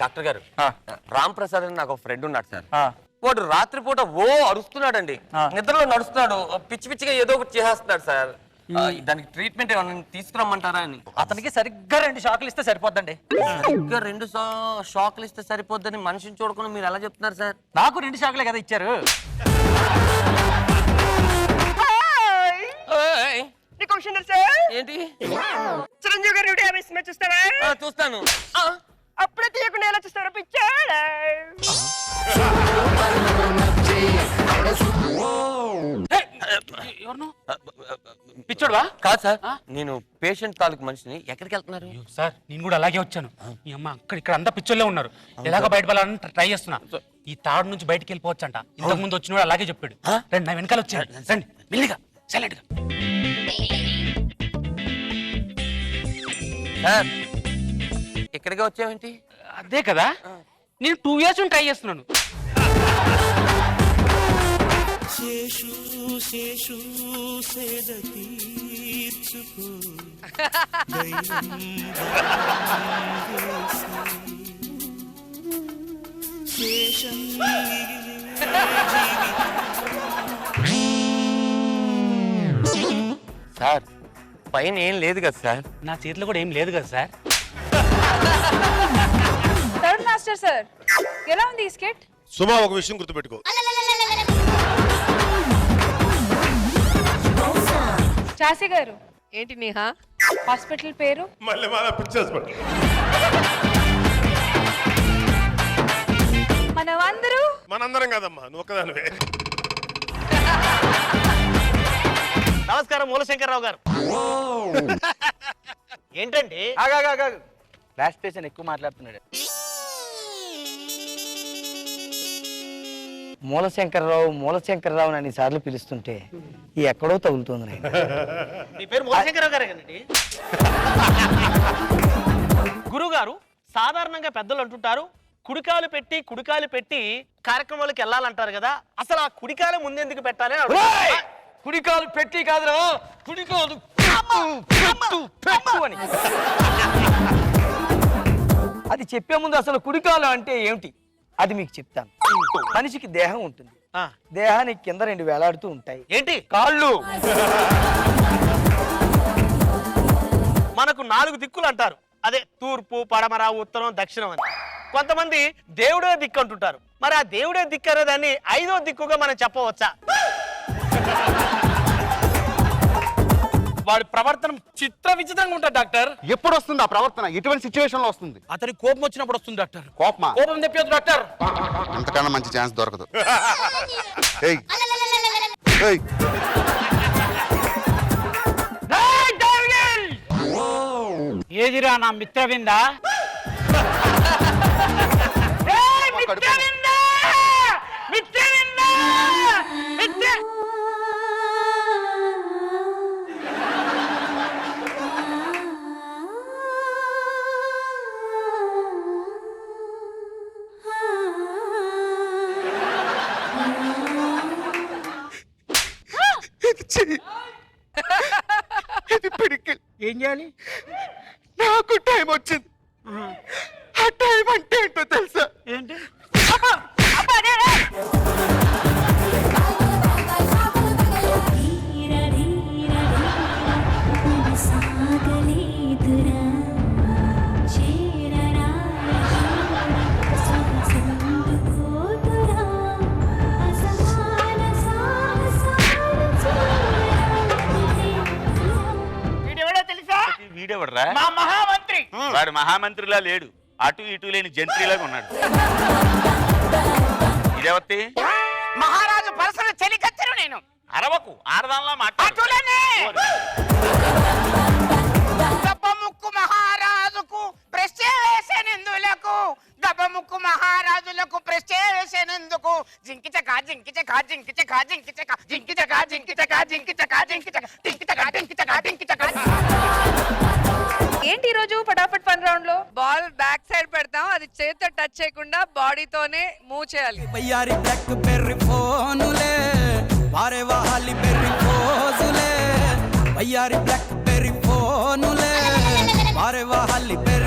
Doctor గారు రామ్ ప్రసాద్ అని నాకు ఒక ఫ్రెండ్ ఉన్నాడు సార్. వాడు రాత్రిపూట అరుస్తున్నాడండి, నిద్రలో నడుస్తున్నాడు, పిచ్చి పిచ్చిగా ఏదో ఒకటి చేసేస్తున్నాడు సార్. దానికి ట్రీట్మెంట్ ఏమన్నా తీసుకురమ్మంటారా అని. అతనికి సరిగ్గా 2 షాకులు ఇస్తే సరిపోద్దండి. సరిగ్గా 2 షాకులు ఇస్తే సరిపోద్దని మనిషిని చూడకుండా మీరు ఎలా చెప్తున్నారు సార్? నాకు 2 షాకులే కదా ఇచ్చారు. ఏంటి? చిరంజీవి గారు చూస్తావా? చూస్తాను. అప్పుడే తీయకుండా ఎలా చూస్తారా పిచ్చాడా? పిచ్చోడువా? కాదు సార్, నేను పేషెంట్ తాలూకు మనిషిని. ఎక్కడికి వెళ్తున్నారు సార్? నేను కూడా అలాగే వచ్చాను. మీ అమ్మ ఇక్కడ అంతా పిచ్చోళ్ళే ఉన్నారు. ఎలాగో బయట వెళ్ళాలని ట్రై చేస్తున్నా. ఈ తాడు నుంచి బయటకు వెళ్ళిపోవచ్చంట. ఇంతకు ముందు వచ్చిన వాడు అలాగే చెప్పాడు. రండి, నా వెనకాల వచ్చాడు. రండి మెల్లిగా, సైలెంట్ గా. సార్ ఇక్కడికి వచ్చావేంటి? అదే కదా, నేను 2 years ట్రై చేస్తున్నాను. సార్ పైన ఏం లేదు కదా సార్? నా చేతిలో కూడా ఏం లేదు కదా సార్? థర్డ్ మాస్టర్ సార్, ఎలా ఉంది ఈ స్కెట్? సుమా, ఒక విషయం గుర్తుపెట్టుకో. చాసి గారు, ఏంటి నేహా? హాస్పిటల్ పేరు? మళ్ళీ మనమందరూ మనందరం కాదమ్మా, నువ్వు ఒక్కదానివే. నమస్కారం మూలశంకర్రావు గారు. ఏంటండి లాస్ట్ స్టేషన్ ఎక్కువ మాట్లాడుతున్నాడు. మూలశంకర్రావు అని సార్లు పిలుస్తుంటే ఎక్కడో తగులుతుంది నాయన. మీ పేరు మూలశంకర్రావు గారే కదండి? గురువు గారు, సాధారణంగా పెద్దలు అంటుంటారు కుడికాలు పెట్టి కార్యక్రమాలకు వెళ్ళాలంటారు కదా. అసలు ఆ కుడికాలు ముందెందుకు పెట్టాలి? కుడికాలు పెట్టి కాదురా, కుడికాలు పెట్టు అని. అది చెప్పే ముందు అసలు కుడికాలు అంటే ఏమిటి అది మీకు చెప్తాను. మనిషికి దేహం ఉంటుంది, దేహానికి కింద 2 వేలాడుతూ ఉంటాయి. ఏంటి? కాళ్ళు. మనకు 4 దిక్కులు అంటారు. అదే తూర్పు, పడమర, ఉత్తరం, దక్షిణం అని. కొంతమంది దేవుడే దిక్కు అంటుంటారు. మరి ఆ దేవుడే దిక్కు అనేదాన్ని 5వ దిక్కుగా మనం చెప్పవచ్చా? వాడి ప్రవర్తన చిత్ర విచిత్రంగా ఉంటుంది డాక్టర్. ఎప్పుడు వస్తుంది ఆ ప్రవర్తన? ఎటువంటి సిచ్యువేషన్ లో వస్తుంది? అతని కోపం వచ్చినప్పుడు వస్తుంది డాక్టర్. కోపమా? కోపం తెప్పొద్దు డాక్టర్. అంతకన్నా మంచి ఛాన్స్ దొరకదు. ఏయ్ ఏయ్ ఏదిరా నా మిత్రవిందా? ఏం చేయాలి? నాకు టైం వచ్చింది. ఆ టైం అంటే ఏంటో తెలుసా? ఏంటి? వీడెవడరా? మా మహామంత్రి. వాడు మహామంత్రిలా లేడు, అటు ఇటు లేని జంత్రిలాగా ఉన్నాడు. ఇదేవత్తి మహారాజు పరసన చెలికత్తెను నేను. అరవకు, ఆడదానిలా మాట్లాడు. గబ్బముక్కు మహారాజుకు ప్రశ్న వేసేందులకు, గబ్బముక్కు మహారాజులకు ప్రశ్న వేసేందుకు జింకిచక జింకిచక జింకిచక జింకిచక జింకిచక జింకిచక జింకిచక జింకిచక జింకిచక జింకిచక జింకిచక. ఏంటి ఈరోజు ఫటాఫట్ ఫన్ రౌండ్ లో? బాల్ బ్యాక్ సైడ్ పెడతాం, అది చేతితో టచ్ చేయకుండా బాడీతోనే మూవ్ చేయాలి. బయ్యారి బ్లాక్ బెర్రీ ఫోనులే, వారే వాహాలి బెర్రీ ఫోజులే. బయ్యారి బ్లాక్ బెర్రీ ఫోనులే, వారే వాహాలి బెర్రీ